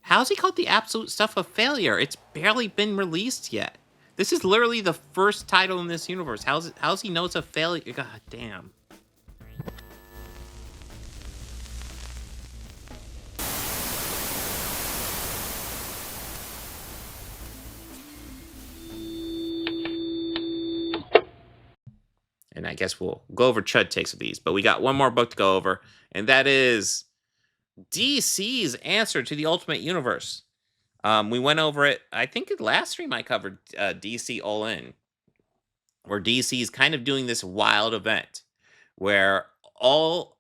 How's he called the absolute stuff a failure? It's barely been released yet. This is literally the first title in this universe. How's he know it's a failure? God damn. And I guess we'll go over Chud takes of these, but we got one more book to go over, and that is DC's answer to the Ultimate Universe. We went over it. I think last stream I covered DC All In, where DC is kind of doing this wild event where all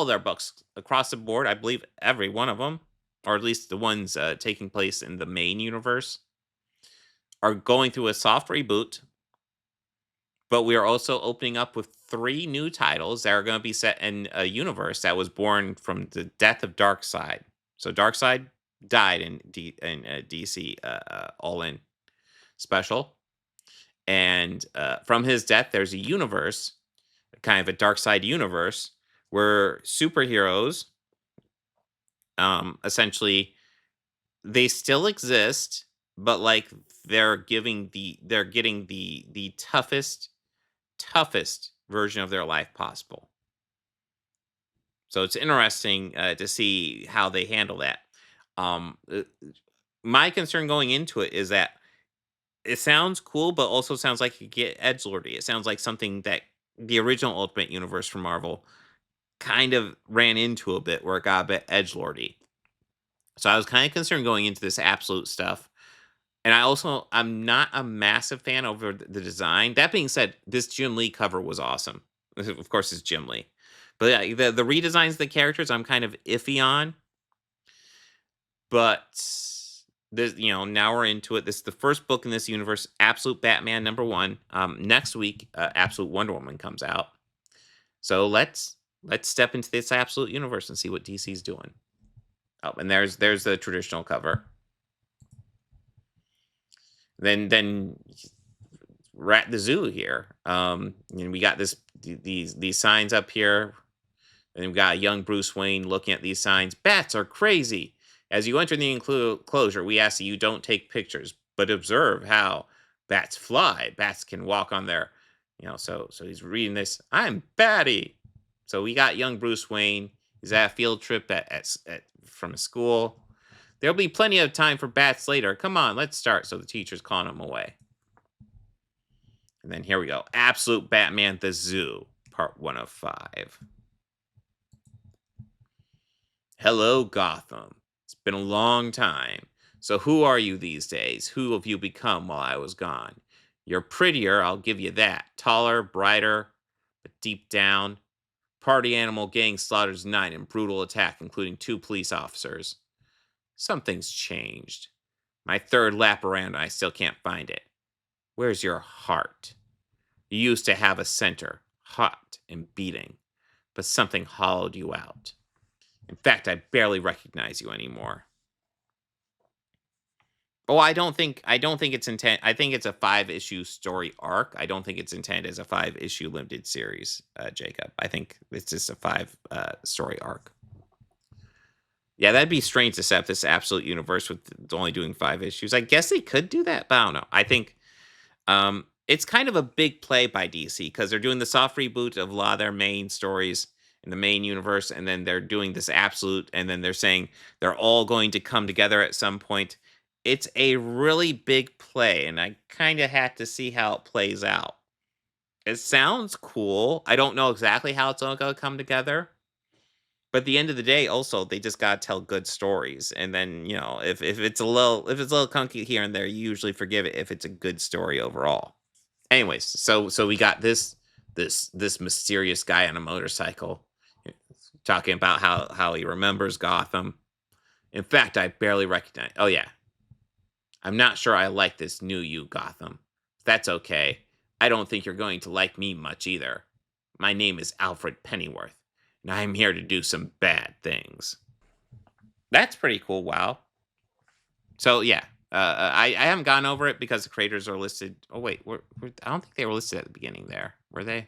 their books across the board, I believe every one of them, or at least the ones taking place in the main universe, are going through a soft reboot. But we are also opening up with 3 new titles that are going to be set in a universe that was born from the death of Darkseid. So Darkseid died in DC All In special, and from his death, there's a universe, kind of a Darkseid universe, where superheroes, essentially, they still exist, but like they're getting the toughest version of their life possible. So it's interesting to see how they handle that. My concern going into it is that it sounds cool, but also sounds like it could get edgelordy. It sounds like something that the original Ultimate Universe from Marvel kind of ran into a bit, where it got a bit edgelordy. So I was kind of concerned going into this absolute stuff. And I'm not a massive fan over the design. That being said, this Jim Lee cover was awesome. Of course, it's Jim Lee. But yeah, the redesigns of the characters, I'm kind of iffy on. But this, now we're into it. This is the first book in this universe, Absolute Batman #1. Next week, Absolute Wonder Woman comes out. So let's step into this absolute universe and see what DC's doing. Oh, and there's the traditional cover. Then we're at the zoo here. We got these signs up here, and we've got a young Bruce Wayne looking at these signs. Bats are crazy. As you enter the enclosure, we ask that you don't take pictures, but observe how bats fly. Bats can walk on their, So he's reading this. I'm Batty. So we got young Bruce Wayne. He's at a field trip from a school. There'll be plenty of time for bats later. Come on, let's start. So the teacher's calling him away. And then here we go. Absolute Batman the Zoo, part 1 of 5. Hello, Gotham. It's been a long time. So who are you these days? Who have you become while I was gone? You're prettier, I'll give you that. Taller, brighter, but deep down. Party animal gang slaughters 9 in brutal attack, including 2 police officers. Something's changed. My 3rd lap around and I still can't find it. Where's your heart? You used to have a center, hot and beating, but something hollowed you out. In fact, I barely recognize you anymore. Oh, I don't think it's intent. I think it's a 5-issue story arc. I don't think it's intended as a 5-issue limited series, Jacob. I think it's just a 5 story arc. Yeah, that'd be strange to set up this absolute universe with only doing 5 issues. I guess they could do that, but I don't know. I think it's kind of a big play by DC because they're doing the soft reboot of a lot of their main stories in the main universe, and then they're doing this absolute, and then they're saying they're all going to come together at some point. It's a really big play, and I kind of had to see how it plays out. It sounds cool. I don't know exactly how it's all going to come together. But at the end of the day, also they just gotta tell good stories, and then if it's a little clunky here and there, you usually forgive it if it's a good story overall. Anyways, so we got this mysterious guy on a motorcycle talking about how he remembers Gotham. In fact, I barely recognize. Oh yeah, I'm not sure I like this new you, Gotham. That's okay. I don't think you're going to like me much either. My name is Alfred Pennyworth. And I'm here to do some bad things. That's pretty cool. Wow. So yeah, I haven't gone over it because the creators are listed. Oh wait, I don't think they were listed at the beginning there. Were they?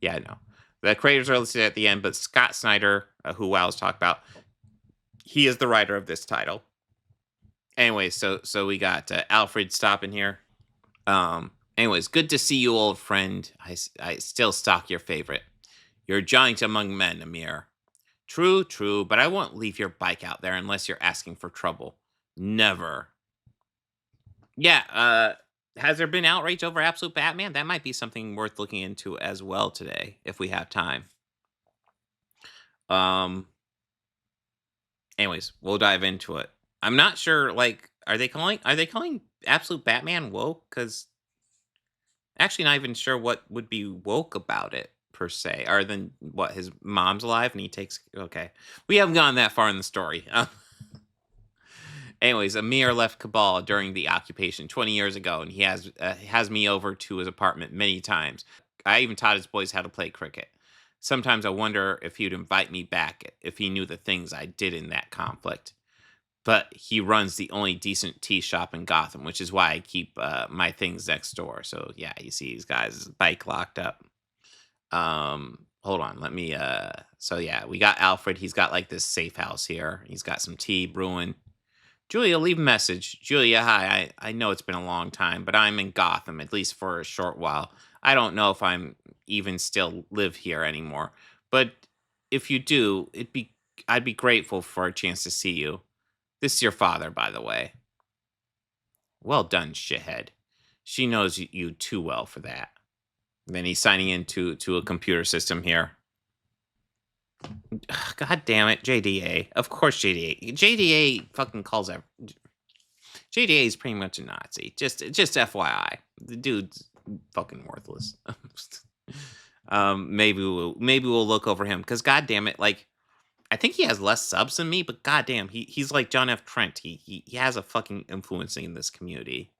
Yeah, no. The creators are listed at the end, but Scott Snyder, who I was talking about, he is the writer of this title. Anyway, so we got Alfred stopping here. Anyways, good to see you, old friend. I still stock your favorite. You're a giant among men, Amir. True, true, but I won't leave your bike out there unless you're asking for trouble. Never. Yeah, has there been outrage over Absolute Batman? That might be something worth looking into as well today, if we have time. Um, anyways, we'll dive into it. I'm not sure, like, are they calling Absolute Batman woke? Because actually not even sure what would be woke about it per se, other than what his mom's alive and he takes. Okay, we haven't gone that far in the story. Anyways, Amir left Cabal during the occupation 20 years ago, and he has me over to his apartment many times. I even taught his boys how to play cricket. Sometimes I wonder if he'd invite me back if he knew the things I did in that conflict. But he runs the only decent tea shop in Gotham, which is why I keep my things next door. So yeah, you see these guys' bike locked up. Hold on, let me. So yeah, we got Alfred. He's got like this safe house here. He's got some tea brewing. Julia, leave a message. Julia, hi. I know it's been a long time, but I'm in Gotham, at least for a short while. I don't know if I'm even still live here anymore. But if you do, I'd be grateful for a chance to see you. This is your father, by the way. Well done, shithead. She knows you too well for that. And then he's signing into to a computer system here. Ugh, God damn it, JDA. Of course, JDA. JDA fucking calls out. JDA is pretty much a Nazi. Just FYI, the dude's fucking worthless. Maybe we'll look over him because God damn it, like I think he has less subs than me, but goddamn, he's like John F. Trent. He has a fucking influence in this community.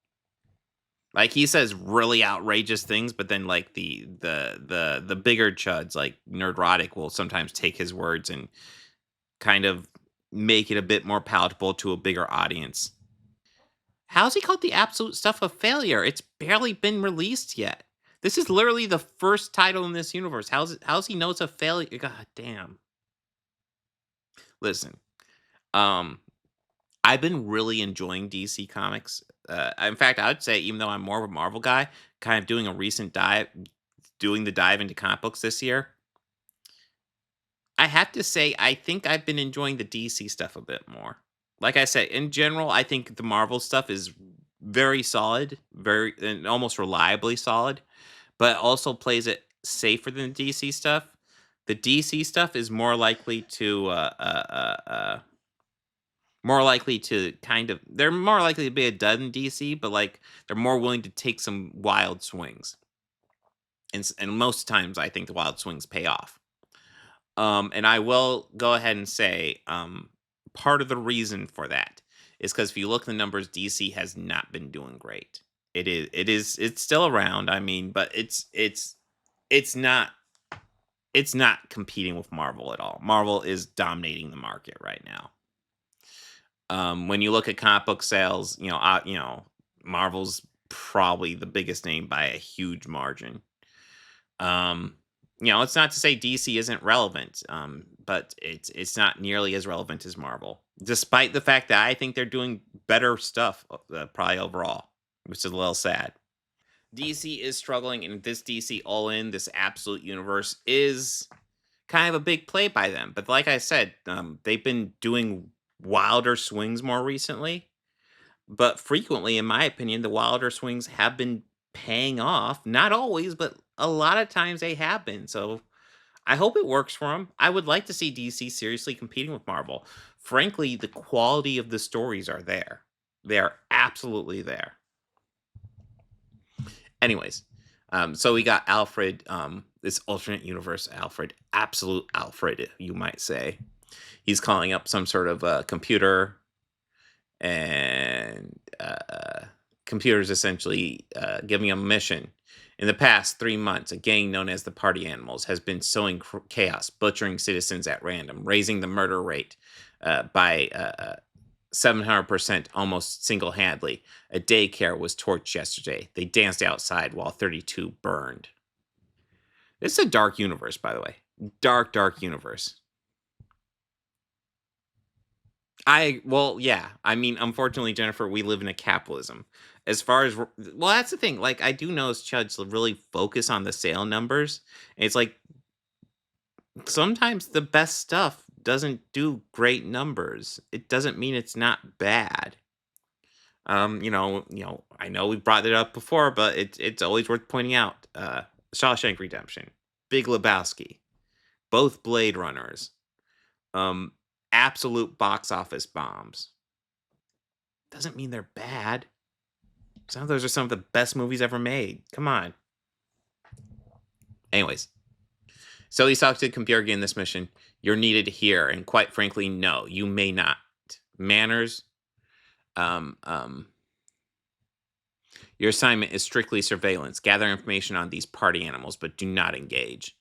Like he says really outrageous things, but then like the bigger chuds like Nerdrotic will sometimes take his words and kind of make it a bit more palatable to a bigger audience. How's he called the absolute stuff a failure? It's barely been released yet. This is literally the first title in this universe. How's he know it's a failure? God damn. Listen, um, I've been really enjoying DC Comics. In fact, I would say, even though I'm more of a Marvel guy, kind of doing the dive into comic books this year, I have to say, I think I've been enjoying the DC stuff a bit more. Like I said, in general, I think the Marvel stuff is very solid, very and almost reliably solid, but also plays it safer than the DC stuff. The DC stuff is more likely to kind of they're more likely to be a dud in DC, but like they're more willing to take some wild swings. And most times I think the wild swings pay off. And I will go ahead and say part of the reason for that is because if you look at the numbers, DC has not been doing great. It's still around. I mean, but it's not it's not competing with Marvel at all. Marvel is dominating the market right now. When you look at comic book sales, Marvel's probably the biggest name by a huge margin. Um, it's not to say DC isn't relevant, but it's not nearly as relevant as Marvel, despite the fact that I think they're doing better stuff, probably overall, which is a little sad. DC is struggling, and this DC All In, this Absolute Universe, is kind of a big play by them. But like I said, they've been doing wilder swings more recently. But frequently, in my opinion, the wilder swings have been paying off. Not always, but a lot of times they have been. So I hope it works for them. I would like to see DC seriously competing with Marvel. Frankly, the quality of the stories are there. They are absolutely there. Anyways, so we got Alfred, this alternate universe Alfred, absolute Alfred, you might say. He's calling up some sort of computer, and computers essentially giving him a mission. In the past 3 months, a gang known as the Party Animals has been sowing chaos, butchering citizens at random, raising the murder rate by 700% almost single handedly. A daycare was torched yesterday. They danced outside while 32 burned. It's a dark universe, by the way. Dark, dark universe. Yeah. I mean, unfortunately, Jennifer, we live in a capitalism. As far as that's the thing. Like, I do notice Chuds really focus on the sale numbers. And it's like sometimes the best stuff doesn't do great numbers. It doesn't mean it's not bad. I know we brought it up before, but it's always worth pointing out. Shawshank Redemption, Big Lebowski, both Blade Runners, um, absolute box office bombs. Doesn't mean they're bad. Some of those are some of the best movies ever made. Come on. Anyways, so he's talking to the computer again this mission. You're needed here, and quite frankly, no, you may not. Manners, um, um, your assignment is strictly surveillance. Gather information on these party animals, but do not engage.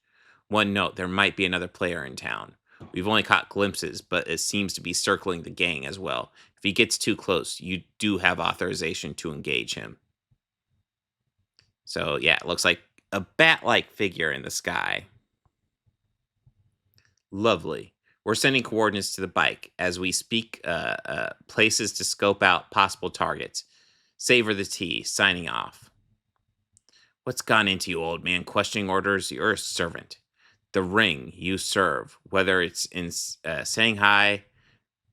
One note, there might be another player in town. We've only caught glimpses, but it seems to be circling the gang as well. If he gets too close, you do have authorization to engage him. So, yeah, it looks like a bat-like figure in the sky. Lovely. We're sending coordinates to the bike. As we speak, places to scope out possible targets. Savor the tea. Signing off. What's gone into you, old man? Questioning orders? You're a servant. The ring you serve, whether it's in Shanghai,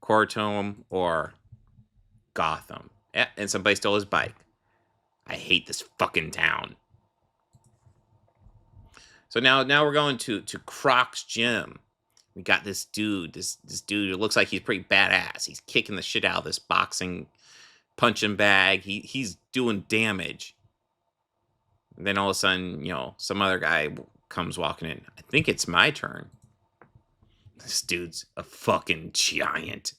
Kortom, or Gotham. Yeah, and somebody stole his bike. I hate this fucking town. So now we're going to Croc's gym. We got this dude. This dude. It looks like he's pretty badass. He's kicking the shit out of this boxing punching bag. He's doing damage. And then all of a sudden, some other guy comes walking in. I think it's my turn. This dude's a fucking giant.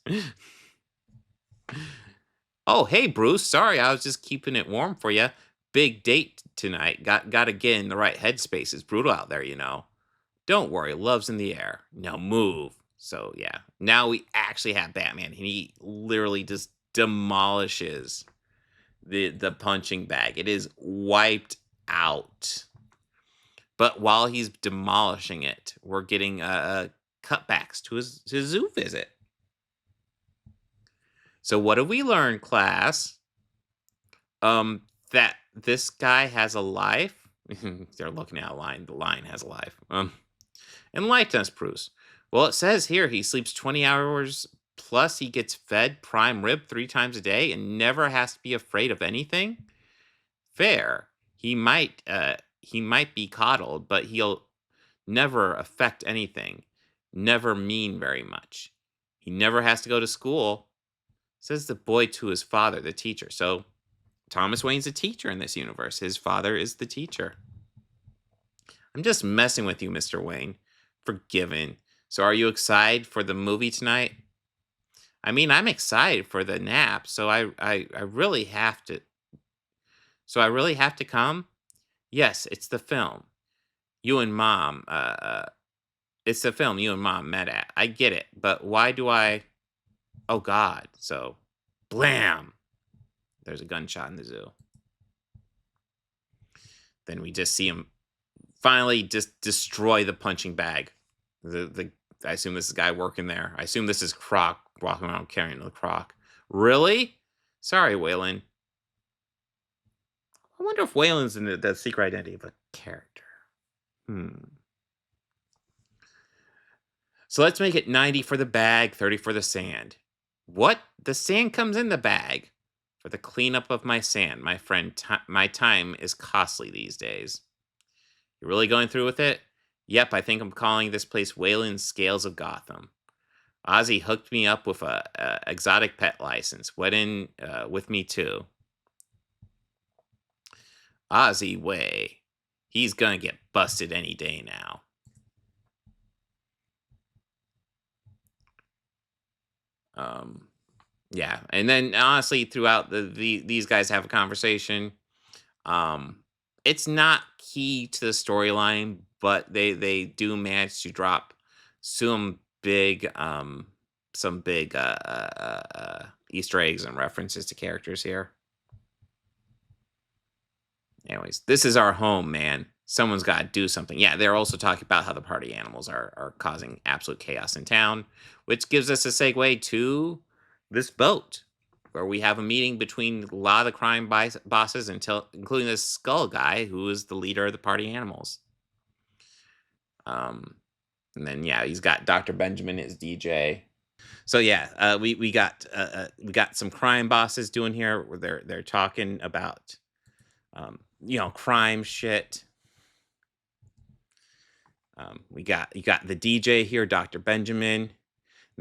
Oh, hey, Bruce. Sorry, I was just keeping it warm for you. Big date tonight. Got to get in the right headspace. It's brutal out there, Don't worry, love's in the air. Now move. So, yeah. Now we actually have Batman. And he literally just demolishes the punching bag. It is wiped out. But while he's demolishing it, we're getting cutbacks to his zoo visit. So what have we learned, class? That this guy has a life. They're looking at a line. The line has a life. Enlighten us, Bruce. Well, it says here he sleeps 20 hours plus he gets fed prime rib 3 times a day and never has to be afraid of anything. Fair. He might be coddled, but he'll never affect anything. Never mean very much. He never has to go to school. Says the boy to his father, the teacher. So Thomas Wayne's a teacher in this universe. His father is the teacher. I'm just messing with you, Mr. Wayne. Forgiven. So are you excited for the movie tonight? I mean, I'm excited for the nap, so I really have to. So I really have to come? Yes, it's the film. You and Mom, it's the film you and Mom met at. I get it, but why do I? Oh God! So, blam! There's a gunshot in the zoo. Then we just see him finally just destroy the punching bag. I assume this is a guy working there. I assume this is Croc walking around carrying the Croc. Really? Sorry, Waylon. I wonder if Waylon's in the secret identity of a character. So let's make it 90 for the bag, 30 for the sand. What? The sand comes in the bag. For the cleanup of my sand, my friend, my time is costly these days. You're really going through with it? Yep, I think I'm calling this place Wayland's Scales of Gotham. Ozzy hooked me up with a exotic pet license. Went in with me too. Ozzy way. He's gonna get busted any day now. Yeah, and then honestly, throughout these guys have a conversation. It's not key to the storyline, but they do manage to drop some big Easter eggs and references to characters here. Anyways, this is our home, man. Someone's got to do something. Yeah, they're also talking about how the party animals are causing absolute chaos in town, which gives us a segue to this boat where we have a meeting between a lot of the crime bosses, including this skull guy who is the leader of the party animals. And then yeah, he's got Dr. Benjamin as DJ. So yeah, we got some crime bosses doing here where they're talking about crime shit. You got the DJ here, Dr. Benjamin, and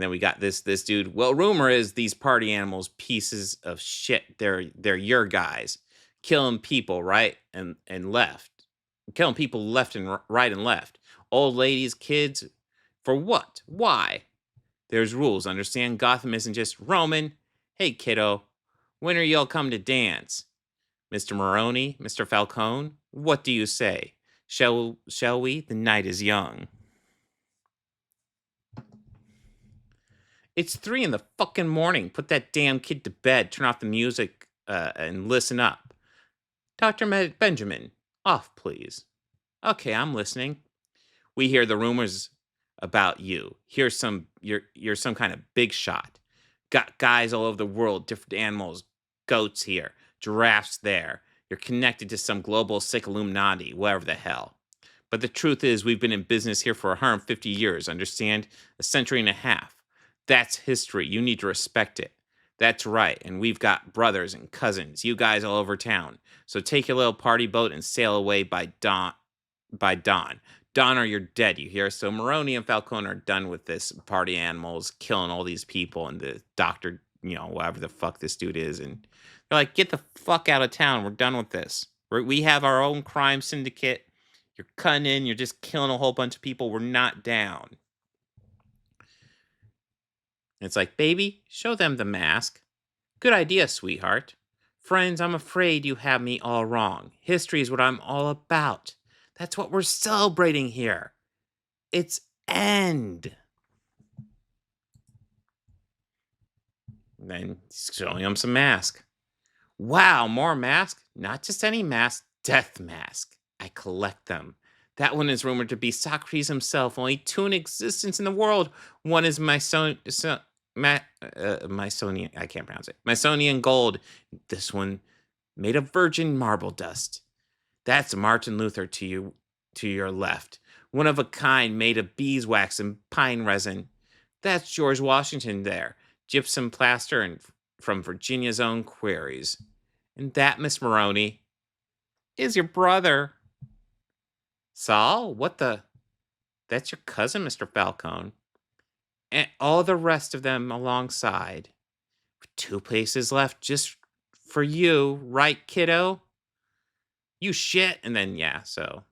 then we got this dude. Well, rumor is these party animals pieces of shit. They're your guys, killing people right and left, killing people left and right and left. Old ladies, kids, for what? Why? There's rules. Understand? Gotham isn't just Roman. Hey, kiddo, when are y'all come to dance? Mr. Maroney, Mr. Falcone, what do you say? Shall we? The night is young. It's 3 in the fucking morning. Put that damn kid to bed. Turn off the music and listen up. Dr. Benjamin, off, please. Okay, I'm listening. We hear the rumors about you. You're some kind of big shot. Got guys all over the world, different animals, goats here, giraffes there. You're connected to some global sick Illuminati, whatever the hell. But the truth is, we've been in business here for 150 years, understand? A century and a half. That's history. You need to respect it. That's right. And we've got brothers and cousins, you guys all over town. So take your little party boat and sail away by dawn. Dawn or you're dead, you hear? So Maroney and Falcone are done with this party animals, killing all these people, and the doctor, whatever the fuck this dude is. And they're like, get the fuck out of town. We're done with this. We have our own crime syndicate. You're cutting in. You're just killing a whole bunch of people. We're not down. It's like, baby, show them the mask. Good idea, sweetheart. Friends, I'm afraid you have me all wrong. History is what I'm all about. That's what we're celebrating here. It's end. And then he's showing him some mask. Wow, more mask? Not just any mask, death mask. I collect them. That one is rumored to be Socrates himself. Only 2 in existence in the world. One is Mysonian. I can't pronounce it. Mysonian gold. This one made of virgin marble dust. That's Martin Luther to your left. One of a kind made of beeswax and pine resin. That's George Washington there. Gypsum plaster and from Virginia's own quarries. And that, Miss Maroney, is your brother. Saul? What the? That's your cousin, Mr. Falcone. And all the rest of them alongside. 2 places left just for you, right, kiddo? You shit. And then, yeah, so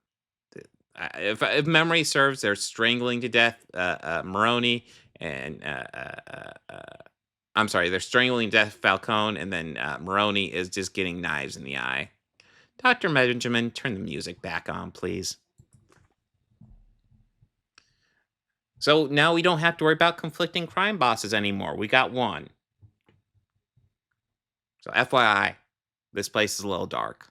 if memory serves, they're strangling to death Maroney and I'm sorry, they're strangling to death Falcone, and then Maroney is just getting knives in the eye. Dr. Benjamin, turn the music back on, please. So now we don't have to worry about conflicting crime bosses anymore. We got one. So FYI, this place is a little dark.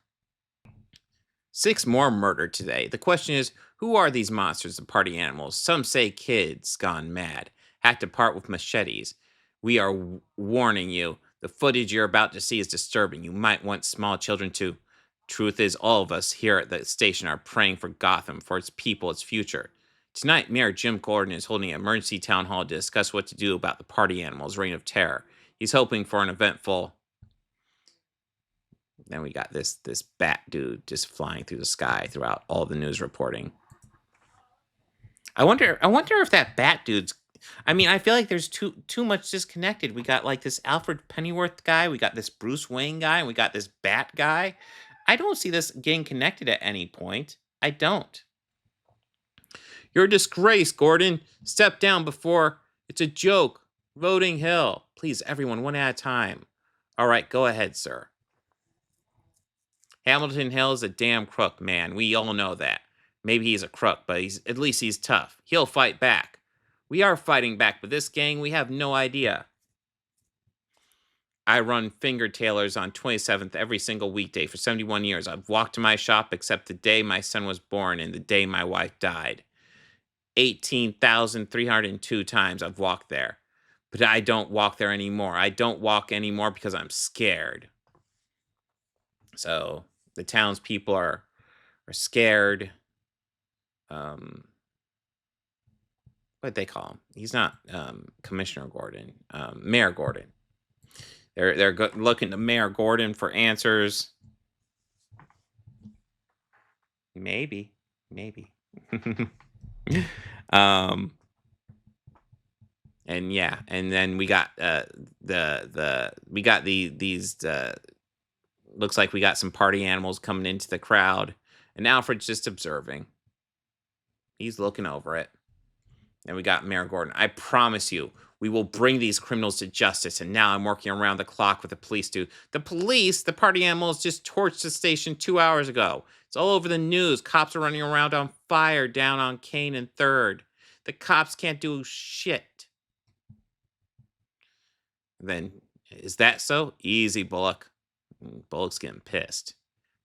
6 more murdered today. The question is, who are these monsters, the party animals? Some say kids gone mad, had to part with machetes. We are warning you. The footage you're about to see is disturbing. You might want small children to. Truth is, all of us here at the station are praying for Gotham, for its people, its future. Tonight, Mayor Jim Gordon is holding an emergency town hall to discuss what to do about the party animals' reign of terror. He's hoping for an eventful... Then we got this bat dude just flying through the sky throughout all the news reporting. I wonder if that bat dude's... I mean, I feel like there's too much disconnected. We got like this Alfred Pennyworth guy, we got this Bruce Wayne guy, and we got this bat guy. I don't see this getting connected at any point. I don't. You're a disgrace, Gordon. Step down before it's a joke. Voting Hill. Please, everyone, one at a time. All right, go ahead, sir. Hamilton Hill is a damn crook, man. We all know that. Maybe he's a crook, but at least he's tough. He'll fight back. We are fighting back, but this gang, we have no idea. I run finger tailors on 27th every single weekday for 71 years. I've walked to my shop except the day my son was born and the day my wife died. 18,302 times I've walked there. But I don't walk there anymore. I don't walk anymore because I'm scared. So the townspeople are scared. What they call him? He's not Commissioner Gordon. Mayor Gordon. They're looking to Mayor Gordon for answers. Maybe. And yeah, and then we got these looks like we got some party animals coming into the crowd, and Alfred's just observing. He's looking over it. And we got Mayor Gordon. I promise you, we will bring these criminals to justice. And now I'm working around the clock with the police, dude. The police, the party animals just torched the station 2 hours ago. It's all over the news. Cops are running around on fire down on Kane and 3rd. The cops can't do shit. Then, is that so? Easy, Bullock. Bullock's getting pissed.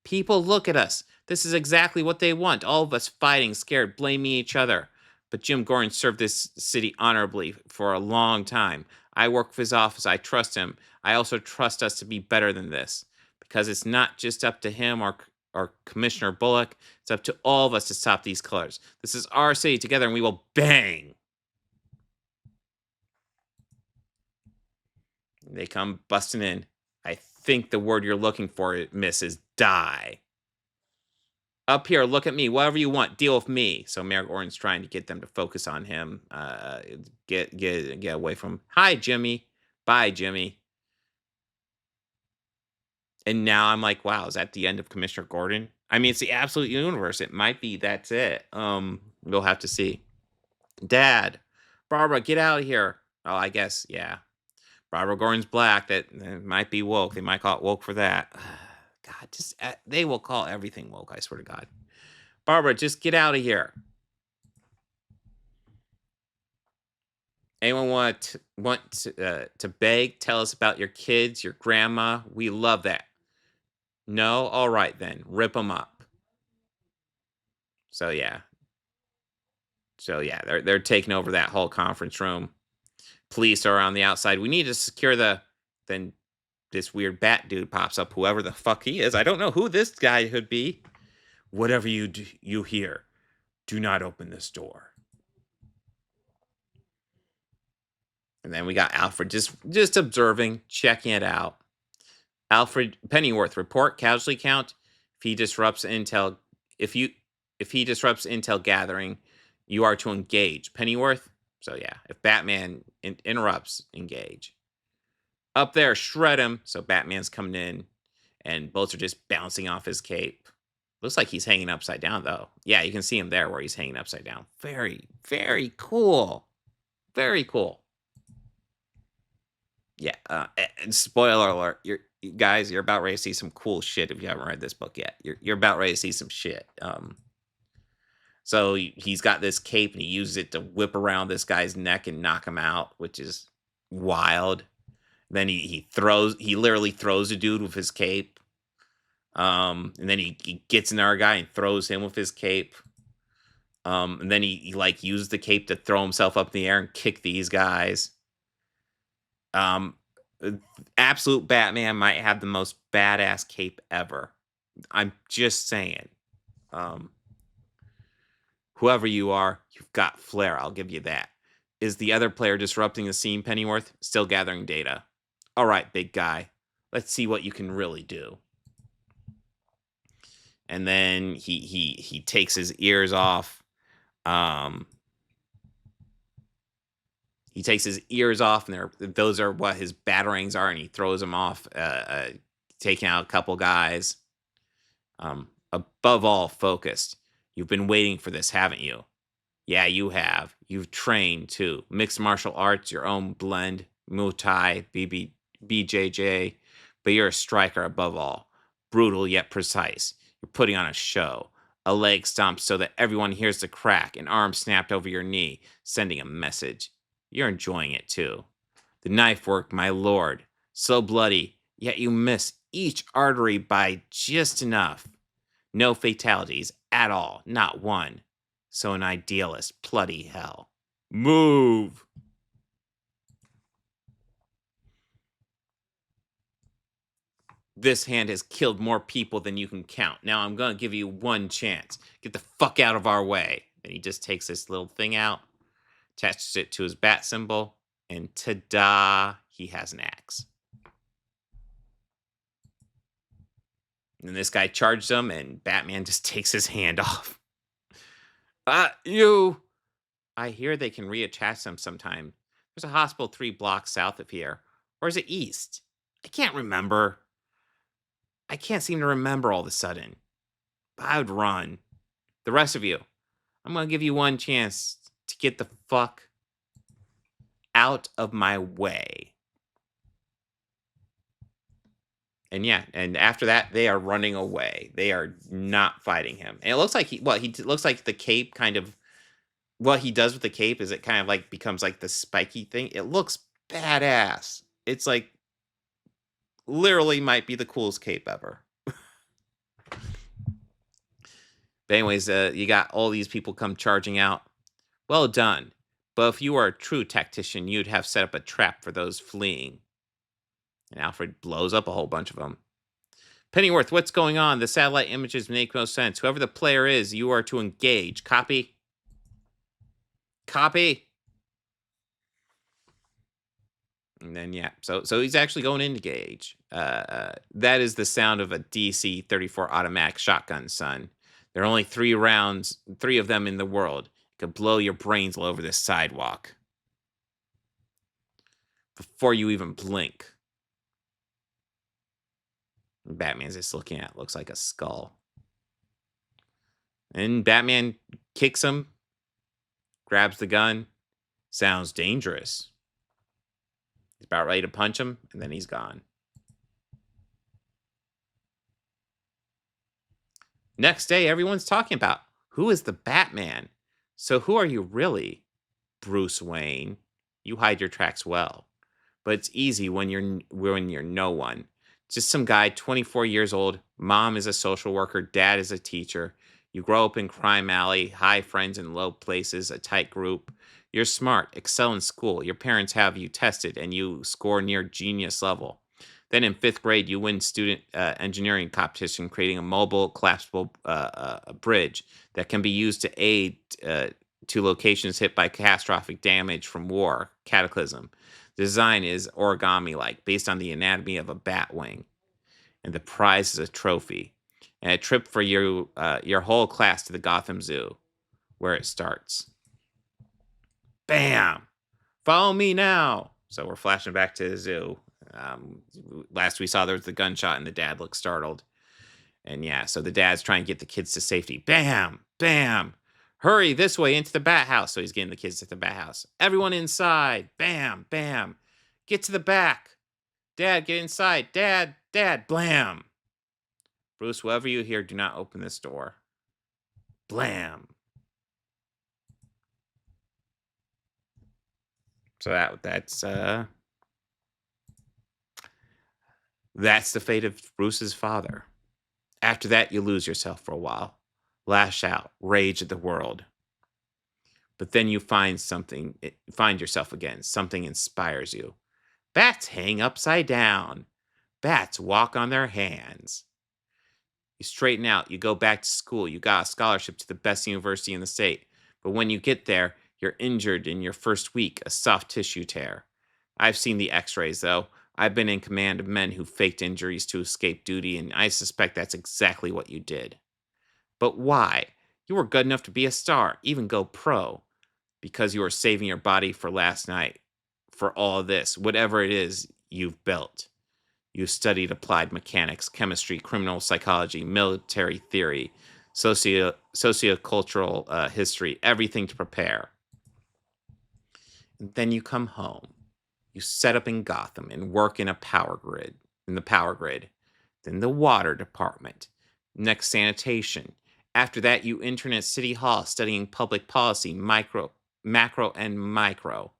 People look at us. This is exactly what they want. All of us fighting, scared, blaming each other. But Jim Gordon served this city honorably for a long time. I work for his office. I trust him. I also trust us to be better than this. Because it's not just up to him or Commissioner Bullock. It's up to all of us to stop these killers. This is our city together, and we will bang. They come busting in. I think the word you're looking for, miss, is die. Up here, look at me. Whatever you want, deal with me. So Mayor Gordon's trying to get them to focus on him. Get away from him. Hi, Jimmy. Bye, Jimmy. And now I'm like, wow, is that the end of Commissioner Gordon? I mean, it's the absolute universe. It might be. That's it. We'll have to see. Dad, Barbara, get out of here. Oh, I guess, yeah. Barbara Gordon's black. That might be woke. They might call it woke for that. God, just they will call everything woke. I swear to God. Barbara, just get out of here. Anyone want to beg? Tell us about your kids, your grandma. We love that. No, all right then. Rip them up. So yeah. They're taking over that whole conference room. Police are on the outside. We need to secure then this weird bat dude pops up, whoever the fuck he is. I don't know who this guy could be. Whatever you hear, do not open this door. And then we got Alfred just observing, checking it out. Alfred Pennyworth, report casualty count. If he disrupts intel gathering, you are to engage. Pennyworth. So yeah, if Batman interrupts, engage. Up there, shred him. So Batman's coming in, and bullets are just bouncing off his cape. Looks like he's hanging upside down, though. Yeah, you can see him there where he's hanging upside down. Very, very cool. Very cool. Yeah, and spoiler alert, you're about ready to see some cool shit if you haven't read this book yet. You're about ready to see some shit. So he's got this cape, and he uses it to whip around this guy's neck and knock him out, which is wild. Then he literally throws a dude with his cape. And then he gets another guy and throws him with his cape. And then he like uses the cape to throw himself up in the air and kick these guys. Absolute Batman might have the most badass cape ever. I'm just saying. Whoever you are, you've got flair. I'll give you that. Is the other player disrupting the scene, Pennyworth? Still gathering data. All right, big guy. Let's see what you can really do. And then he takes his ears off. He takes his ears off, and those are what his batarangs are, and he throws them off, taking out a couple guys. Above all, focused. You've been waiting for this, haven't you? Yeah, you have. You've trained, too. Mixed martial arts, your own blend, Muay Thai, BJJ, but you're a striker above all. Brutal yet precise. You're putting on a show. A leg stomped so that everyone hears the crack, an arm snapped over your knee, sending a message. You're enjoying it, too. The knife work, my lord. So bloody, yet you miss each artery by just enough. No fatalities at all, not one. So an idealist, bloody hell. Move! This hand has killed more people than you can count. Now I'm going to give you one chance. Get the fuck out of our way. And he just takes this little thing out, attaches it to his bat symbol, and ta-da, he has an axe. And this guy charges him, and Batman just takes his hand off. You! I hear they can reattach them sometime. There's a hospital 3 blocks south of here. Or is it east? I can't remember. I can't seem to remember all of a sudden. But I would run. The rest of you, I'm going to give you one chance to get the fuck out of my way. And yeah, and after that, they are running away. They are not fighting him. And it looks like he looks like the cape kind of, what he does with the cape is it kind of like becomes like the spiky thing. It looks badass. It's like literally might be the coolest cape ever. But anyways, you got all these people come charging out. Well done. But if you were a true tactician, you'd have set up a trap for those fleeing. And Alfred blows up a whole bunch of them. Pennyworth, what's going on? The satellite images make no sense. Whoever the player is, you are to engage. Copy? Copy? And then, yeah. So he's actually going in to engage. That is the sound of a DC-34 automatic shotgun, son. There are only 3 rounds, 3 of them in the world. It could blow your brains all over this sidewalk. Before you even blink. Batman's just looking at it. Looks like a skull. And Batman kicks him. Grabs the gun. Sounds dangerous. He's about ready to punch him. And then he's gone. Next day, everyone's talking about, who is the Batman? So who are you really? Bruce Wayne. You hide your tracks well. But it's easy when you're no one. Just some guy, 24 years old. Mom is a social worker. Dad is a teacher. You grow up in crime alley, high friends in low places, a tight group. You're smart, excel in school. Your parents have you tested, and you score near genius level. Then in 5th grade, you win student engineering competition, creating a mobile, collapsible bridge that can be used to aid to locations hit by catastrophic damage from war, cataclysm. The design is origami-like, based on the anatomy of a bat wing. And the prize is a trophy. And a trip for your whole class to the Gotham Zoo, where it starts. Bam! Follow me now! So we're flashing back to the zoo. Last we saw, there was the gunshot, and the dad looked startled. And yeah, so the dad's trying to get the kids to safety. Bam! Bam! Hurry this way into the bat house. So he's getting the kids to the bat house. Everyone inside. Bam! Bam! Get to the back. Dad, get inside. Dad! Dad! Blam! Bruce, whoever you hear, do not open this door. Blam! So that's the fate of Bruce's father. After that, you lose yourself for a while. Lash out, rage at the world. But then you find yourself again. Something inspires you. Bats hang upside down. Bats walk on their hands. You straighten out. You go back to school. You got a scholarship to the best university in the state. But when you get there, you're injured in your first week, a soft tissue tear. I've seen the x-rays, though. I've been in command of men who faked injuries to escape duty, and I suspect that's exactly what you did. But why? You were good enough to be a star, even go pro. Because you were saving your body for last night. For all this, whatever it is you've built. You studied applied mechanics, chemistry, criminal psychology, military theory, sociocultural history, everything to prepare. And then you come home. You set up in Gotham and work in the power grid. Then the water department. Next, sanitation. After that, you intern at City Hall studying public policy, macro and micro.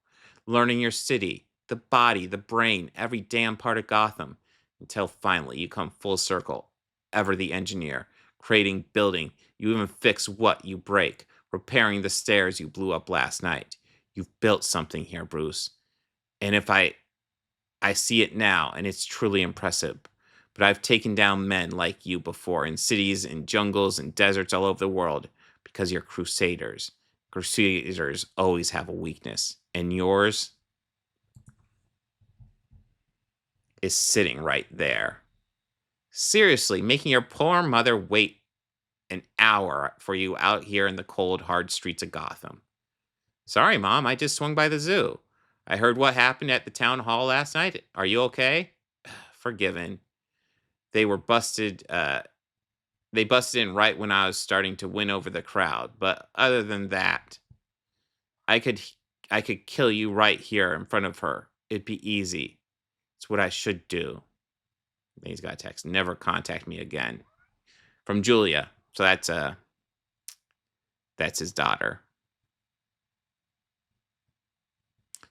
Learning your city, the body, the brain, every damn part of Gotham. Until finally you come full circle, ever the engineer, creating, building. You even fix what you break, repairing the stairs you blew up last night. You've built something here, Bruce. And if I see it now, and it's truly impressive. but I've taken down men like you before in cities and jungles and deserts all over the world because you're crusaders. Crusaders always have a weakness, and yours is sitting right there. Seriously, making your poor mother wait an hour for you out here in the cold, hard streets of Gotham. Sorry, Mom, I just swung by the zoo. I heard what happened at the town hall last night. Are you okay? Forgiven. They were busted. They busted in right when I was starting to win over the crowd. But other than that, I could, I could kill you right here in front of her. It'd be easy. It's what I should do. And he's got a text. Never contact me again. From Julia. So that's his daughter.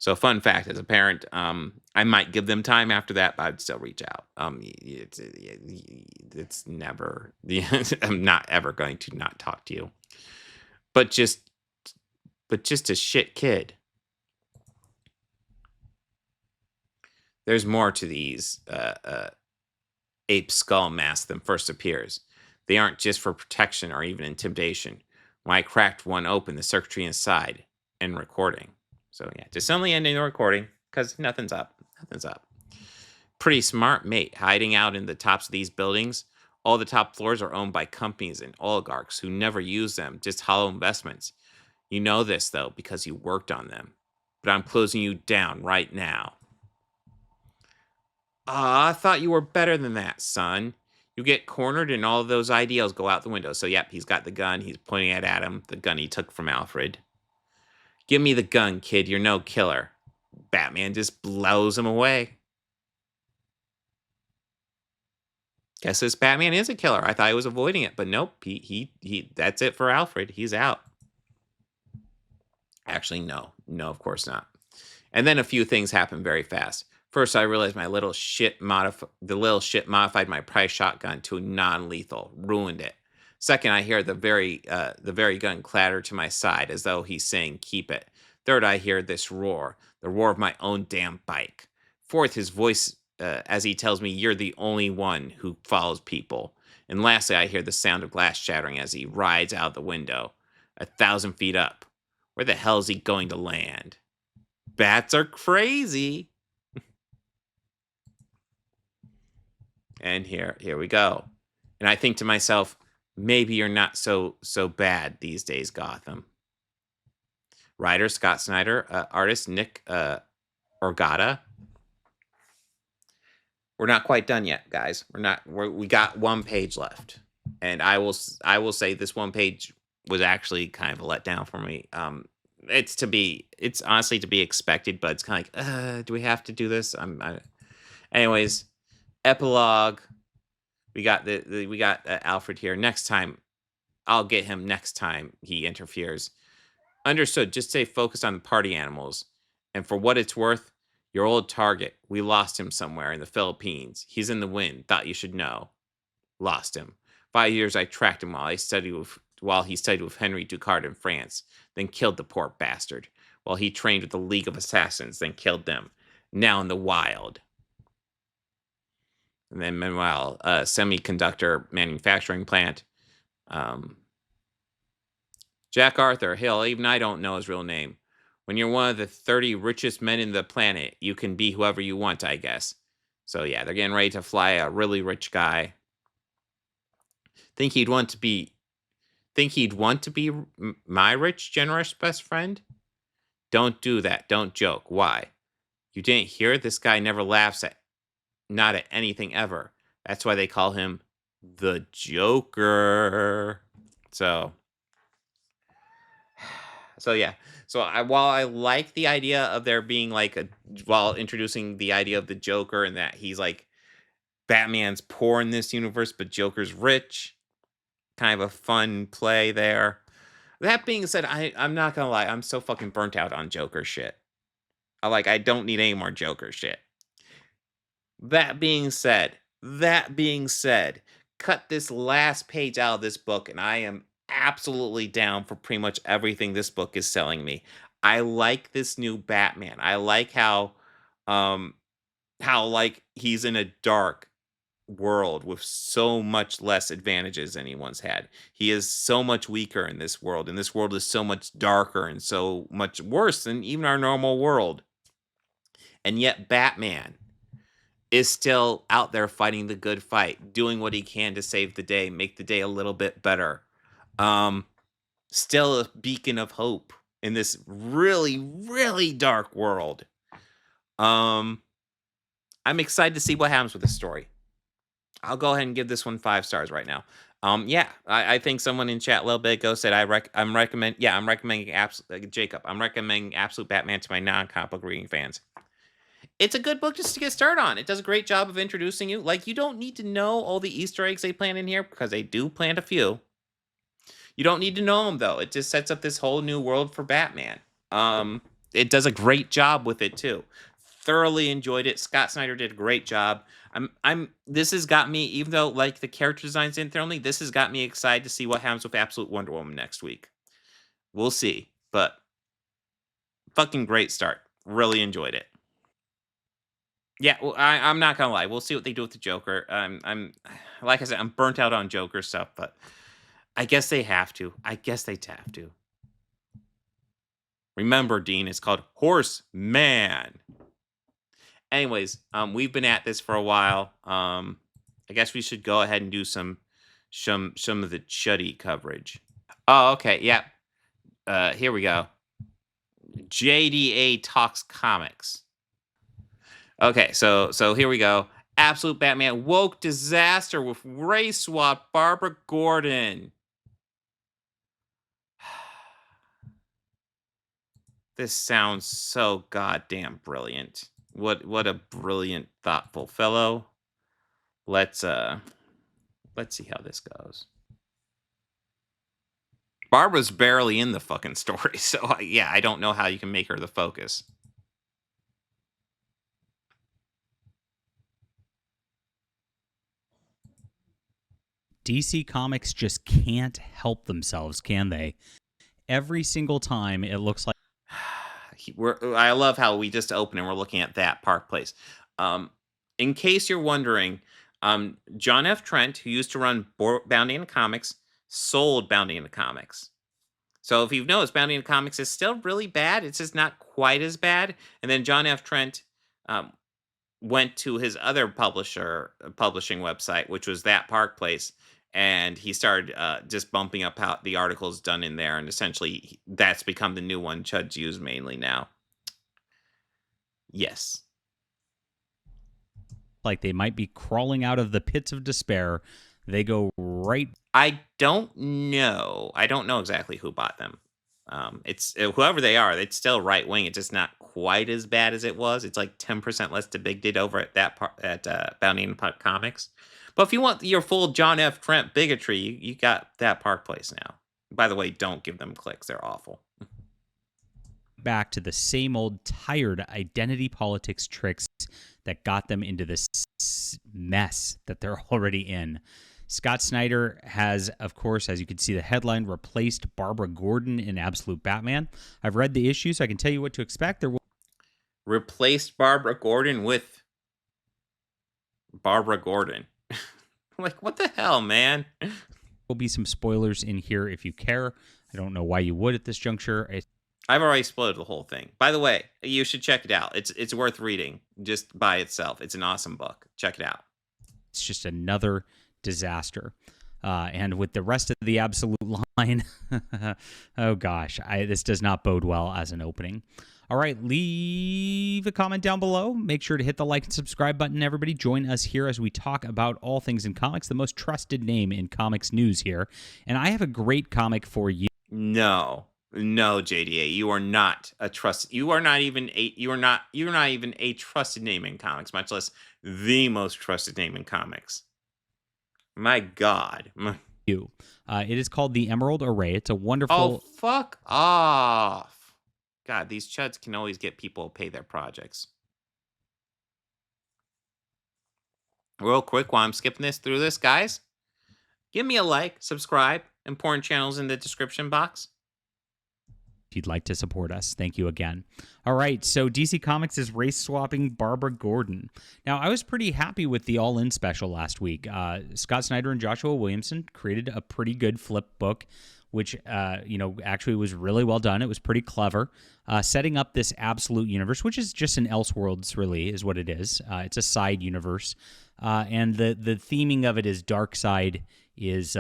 So fun fact, as a parent, I might give them time after that, but I'd still reach out. It's never, I'm not ever going to not talk to you, but just a shit kid. There's more to these ape skull masks than first appears. They aren't just for protection or even intimidation. When I cracked one open, the circuitry inside and recording. So yeah, just suddenly ending the recording because nothing's up. Nothing's up. Pretty smart, mate. Hiding out in the tops of these buildings. All the top floors are owned by companies and oligarchs who never use them, just hollow investments. You know this, though, because you worked on them. But I'm closing you down right now. I thought you were better than that, son. You get cornered and all of those ideals go out the window. So, yep, he's got the gun. He's pointing it at him. The gun he took from Alfred. Give me the gun, kid. You're no killer. Batman just blows him away. Guess this Batman is a killer. I thought he was avoiding it, but nope. He that's it for Alfred. He's out. Actually, no. No, of course not. And then a few things happen very fast. First, I realized the little shit modified my prize shotgun to non-lethal, ruined it. Second, I hear the very gun clatter to my side as though he's saying, keep it. Third, I hear this roar, the roar of my own damn bike. Fourth, his voice as he tells me you're the only one who follows people. And lastly, I hear the sound of glass shattering as he rides out the window, 1,000 feet up. Where the hell is he going to land? Bats are crazy. And here we go. And I think to myself, maybe you're not so bad these days, Gotham. Writer Scott Snyder, artist Nick Orgata. We're not quite done yet, guys. We got one page left, and I will say this one page was actually kind of a letdown for me. It's honestly to be expected, but it's kind of like, do we have to do this? Anyways, epilogue. We got Alfred here. Next time, I'll get him. Next time he interferes. Understood. Just stay focused on the party animals, and for what it's worth. Your old target, we lost him somewhere in the Philippines. He's in the wind. Thought you should know. Lost him. 5 years I tracked him while he studied with Henry Ducard in France. Then killed the poor bastard. While he trained with the League of Assassins. Then killed them. Now in the wild. And then meanwhile, semiconductor manufacturing plant. Jack Arthur. Hell, even I don't know his real name. When you're one of the 30 richest men in the planet, you can be whoever you want, I guess. So yeah, they're getting ready to fly a really rich guy. Think he'd want to be my rich, generous best friend? Don't do that. Don't joke. Why? You didn't hear? This guy never laughs not at anything ever. That's why they call him the Joker. So yeah. So while I like the idea of there being while introducing the idea of the Joker and that he's like Batman's poor in this universe, but Joker's rich, kind of a fun play there. That being said, I'm not gonna lie, I'm so fucking burnt out on Joker shit. I don't need any more Joker shit. That being said, cut this last page out of this book, and I am absolutely down for pretty much everything this book is selling me. I like this new Batman. I like how he's in a dark, world with so much less advantages than he once had. He is so much weaker in this world, and this world is so much darker and so much worse than even our normal world. And yet Batman is still out there fighting the good fight, doing what he can to save the day, make the day a little bit better. Still a beacon of hope in this really, really dark world. I'm excited to see what happens with this story. I'll go ahead and give this one 5 stars right now. Yeah, I think someone in chat a little bit ago said I'm recommending Jacob. I'm recommending Absolute Batman to my non-comic book reading fans. It's a good book just to get started on. It does a great job of introducing you. Like, you don't need to know all the Easter eggs they plant in here, because they do plant a few. You don't need to know them, though. It just sets up this whole new world for Batman. It does a great job with it too. Thoroughly enjoyed it. Scott Snyder did a great job. This has got me, even though like the character designs didn't throw me, this has got me excited to see what happens with Absolute Wonder Woman next week. We'll see, but fucking great start. Really enjoyed it. Yeah, well, I'm not gonna lie. We'll see what they do with the Joker. I'm like I said, I'm burnt out on Joker stuff, but I guess they have to. I guess they have to. Remember, Dean, it's called Horseman. Anyways, we've been at this for a while. I guess we should go ahead and do some of the Chuddy coverage. Oh, okay, yeah. Here we go. JDA Talks Comics. Okay, so here we go. Absolute Batman woke disaster with race swap Barbara Gordon. This sounds so goddamn brilliant. What a brilliant, thoughtful fellow. Let's see how this goes. Barbara's barely in the fucking story, so yeah, I don't know how you can make her the focus. DC Comics just can't help themselves, can they? Every single time it looks like I love how we just open and we're looking at that Park Place. In case you're wondering, John F. Trent, who used to run Bounty and Comics, sold Bounty and Comics. So if you've noticed, Bounty and Comics is still really bad. It's just not quite as bad. And then John F. Trent went to his other publishing website, which was that Park Place, and he started just bumping up how the articles done in there, and essentially that's become the new one Chud's used mainly now. Yes. Like they might be crawling out of the pits of despair. They go right. I don't know. I don't know exactly who bought them. It's whoever they are. It's still right wing. It's just not quite as bad as it was. It's like 10% less too big did over at that part at Bounty and Comics. But if you want your full John F. Trent bigotry, you got that Park Place now. By the way, don't give them clicks. They're awful. Back to the same old tired identity politics tricks that got them into this mess that they're already in. Scott Snyder has, of course, as you can see the headline, replaced Barbara Gordon in Absolute Batman. I've read the issue, so I can tell you what to expect. Replaced Barbara Gordon with Barbara Gordon. Like, what the hell, man? Will be some spoilers in here if you care. I don't know why you would at this juncture. I've already spoiled the whole thing. By the way, you should check it out. It's worth reading just by itself. It's an awesome book. Check it out. It's just another disaster. And with the rest of the Absolute line, oh gosh, this does not bode well as an opening. All right, leave a comment down below. Make sure to hit the like and subscribe button, everybody. Join us here as we talk about all things in comics, the most trusted name in comics news here. And I have a great comic for you. No, JDA, you are not a trust. You are not even a trusted name in comics, much less the most trusted name in comics. My God. It is called the Emerald Array. It's a wonderful... Oh, fuck off. God, these chuds can always get people to pay their projects. Real quick, while I'm skipping through this, guys, give me a like, subscribe, important channels in the description box. If you'd like to support us, thank you again. All right, so DC Comics is race swapping Barbara Gordon. Now, I was pretty happy with the All In special last week. Scott Snyder and Joshua Williamson created a pretty good flip book, which actually was really well done. It was pretty clever, setting up this absolute universe, which is just an Elseworlds, really, is what it is. It's a side universe, and the theming of it is Darkseid is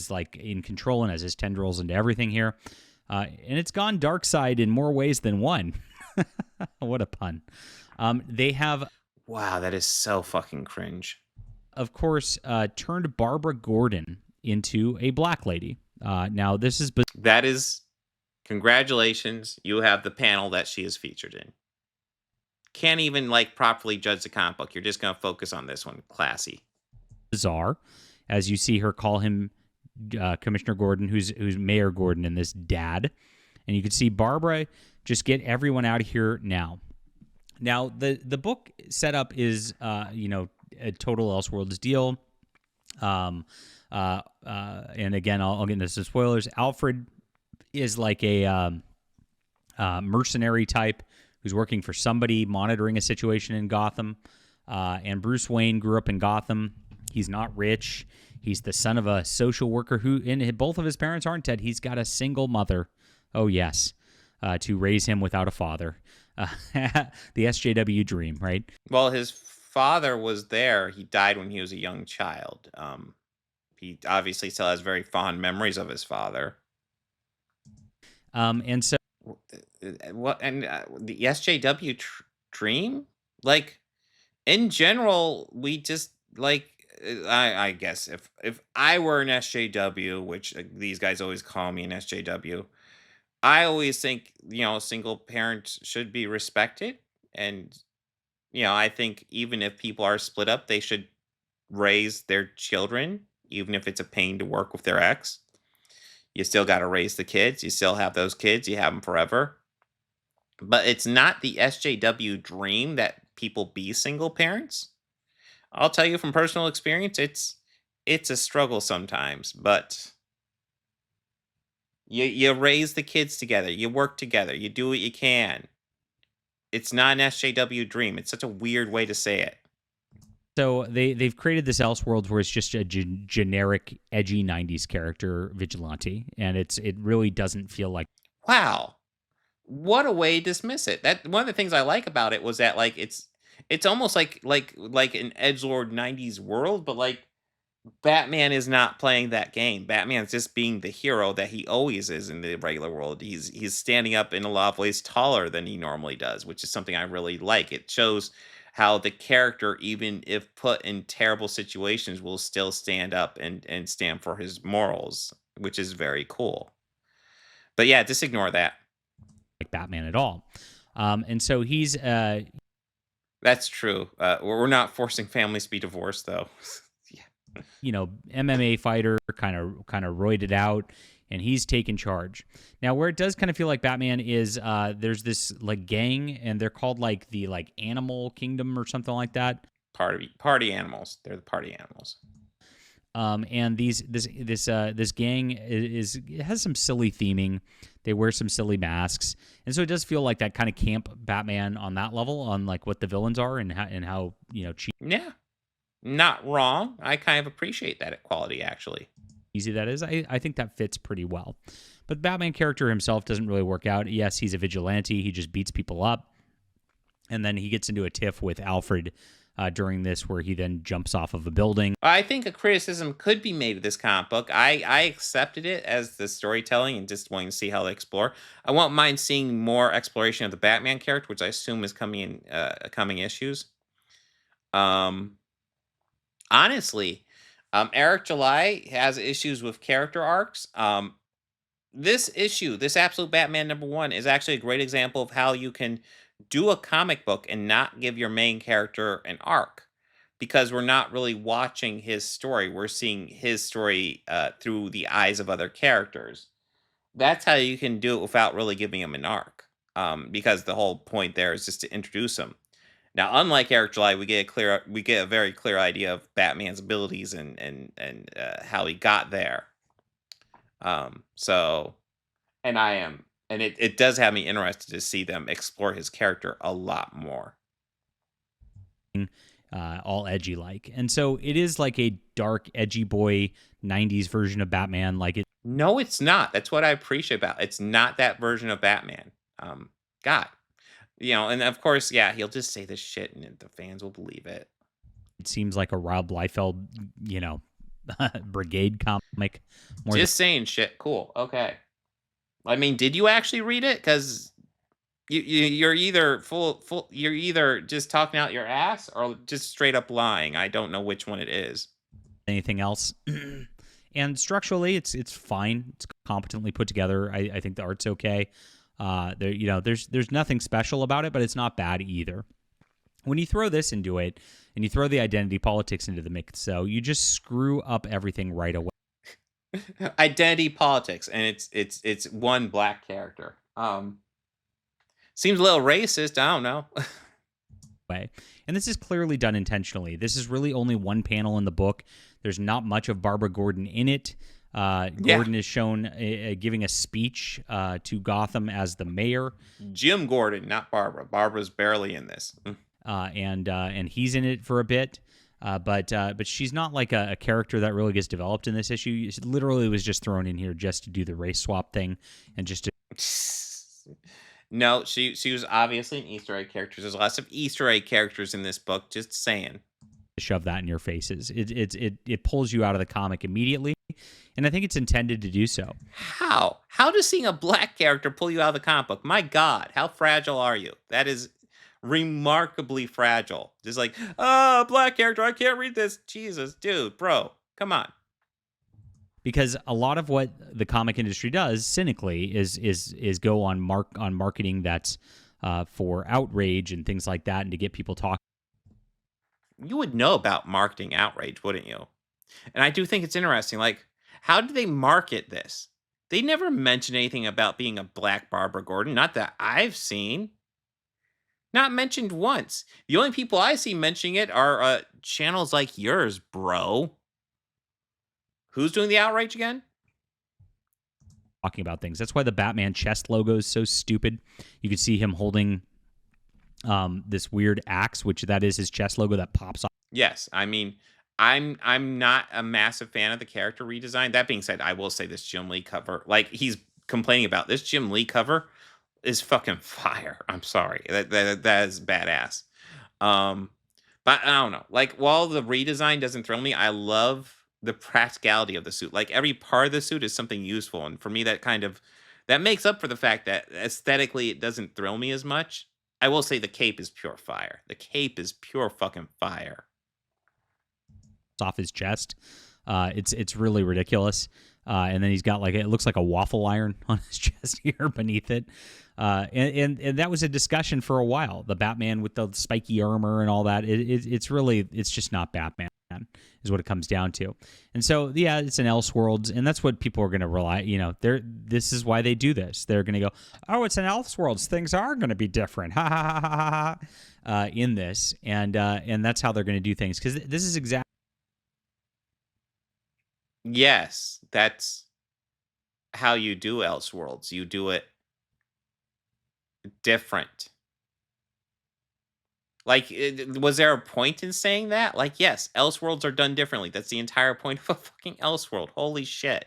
like in control and has his tendrils into everything here. And it's gone dark side in more ways than one. What a pun. They have... Wow, that is so fucking cringe. Of course, turned Barbara Gordon into a black lady. Now, this is... That is... Congratulations. You have the panel that she is featured in. Can't even, properly judge the comic book. You're just going to focus on this one. Classy. Bizarre. As you see her call him... Commissioner Gordon, who's Mayor Gordon, and this dad, and you can see Barbara just get everyone out of here now. Now the book setup is a total Elseworlds deal, and again I'll get into some spoilers. Alfred is like a mercenary type who's working for somebody monitoring a situation in Gotham, and Bruce Wayne grew up in Gotham. He's not rich. He's the son of a social worker who, both of his parents aren't dead. He's got a single mother. Oh, yes. To raise him without a father. The SJW dream, right? Well, his father was there. He died when he was a young child. He obviously still has very fond memories of his father. And so... What? And the SJW dream? In general, we just, I guess if I were an SJW, which these guys always call me an SJW, I always think, single parents should be respected. And, I think even if people are split up, they should raise their children, even if it's a pain to work with their ex. You still got to raise the kids. You still have those kids. You have them forever. But it's not the SJW dream that people be single parents. I'll tell you from personal experience, it's a struggle sometimes, but you raise the kids together, you work together, you do what you can. It's not an SJW dream. It's such a weird way to say it. So they've created this Elseworlds where it's just a generic, edgy 90s character vigilante, and it really doesn't feel like... Wow. What a way to dismiss it. That one of the things I like about it was that it's almost like an edgelord 90s world, but Batman is not playing that game. Batman's just being the hero that he always is in the regular world. He's standing up in a lot of ways taller than he normally does, which is something I really like. It shows how the character, even if put in terrible situations, will still stand up and stand for his morals, which is very cool. But yeah, just ignore that. Like Batman at all. And so he's... That's true. We're not forcing families to be divorced, though. Yeah. MMA fighter, kind of roided out, and he's taken charge. Now, where it does kind of feel like Batman is, there's this gang, and they're called the Animal Kingdom or something like that. Party animals. They're the party animals. And this gang has some silly theming. They wear some silly masks, and so it does feel like that kind of camp Batman on that level, on what the villains are and how cheap. Yeah, not wrong. I kind of appreciate that quality, actually. Easy that is. I think that fits pretty well. But the Batman character himself doesn't really work out. Yes, he's a vigilante. He just beats people up, and then he gets into a tiff with Alfred during this, where he then jumps off of a building. I think a criticism could be made of this comic book. I accepted it as the storytelling and just wanting to see how they explore. I won't mind seeing more exploration of the Batman character, which I assume is coming in coming issues. Honestly, Eric July has issues with character arcs. This issue, this Absolute Batman #1, is actually a great example of how you can do a comic book and not give your main character an arc, because we're not really watching his story. We're seeing his story through the eyes of other characters. That's how you can do it without really giving him an arc, because the whole point there is just to introduce him. Now, unlike Eric July, we get a very clear idea of Batman's abilities and how he got there. And I am And it does have me interested to see them explore his character a lot more. All edgy like. And so it is like a dark, edgy boy 90s version of Batman. Like it. No, it's not. That's what I appreciate about it. It's not that version of Batman. God. And of course, yeah, he'll just say this shit and the fans will believe it. It seems like a Rob Liefeld, brigade comic. Just saying shit. Cool. Okay. I mean, did you actually read it? Because you're either you're either just talking out your ass or just straight up lying. I don't know which one it is. Anything else? And structurally, it's fine. It's competently put together. I think the art's okay. There's nothing special about it, but it's not bad either. When you throw this into it and you throw the identity politics into the mix, so you just screw up everything right away. Identity politics, and it's one black character. Seems a little racist. I don't know. Way. And this is clearly done intentionally. This is really only one panel in the book. There's not much of Barbara Gordon in it. Gordon is shown giving a speech to Gotham as the mayor. Jim Gordon, not Barbara. Barbara's barely in this. And he's in it for a bit. But she's not like a character that really gets developed in this issue. She literally was just thrown in here just to do the race swap thing and just to... No, she was obviously an Easter egg character. There's lots of Easter egg characters in this book. Just saying. Shove that in your faces. It pulls you out of the comic immediately, and I think it's intended to do so. How does seeing a black character pull you out of the comic book? My God, how fragile are you? That is remarkably fragile. Just like, black character, I can't read this. Jesus, dude, bro, come on. Because a lot of what the comic industry does cynically is go on marketing that's for outrage and things like that, and to get people talking. You would know about marketing outrage, wouldn't you? And I do think it's interesting. Like, how do they market this? They never mention anything about being a black Barbara Gordon. Not that I've seen. Not mentioned once. The only people I see mentioning it are channels like yours, bro. Who's doing the outrage again? Talking about things. That's why the Batman chest logo is so stupid. You can see him holding this weird axe, which that is his chest logo that pops off. Yes, I mean, I'm not a massive fan of the character redesign. That being said, I will say this Jim Lee cover, like he's complaining about this Jim Lee cover, is fucking fire. I'm sorry, that is badass. But I don't know. Like, while the redesign doesn't thrill me, I love the practicality of the suit. Like, every part of the suit is something useful, and for me, that makes up for the fact that aesthetically it doesn't thrill me as much. I will say the cape is pure fire. The cape is pure fucking fire. Off his chest. It's really ridiculous. And then he's got it looks like a waffle iron on his chest here beneath it. And that was a discussion for a while. The Batman with the spiky armor and all that. It's just not Batman, is what it comes down to. And so, yeah, it's an Elseworlds, and that's what people are going to rely. This is why they do this. They're going to go, oh, it's an Elseworlds. Things are going to be different, ha ha ha ha ha, in this, and that's how they're going to do things, because this is exactly. Yes, that's how you do Elseworlds. You do it different. Like, was there a point in saying that? Like, yes, Elseworlds are done differently. That's the entire point of a fucking Elseworld. Holy shit.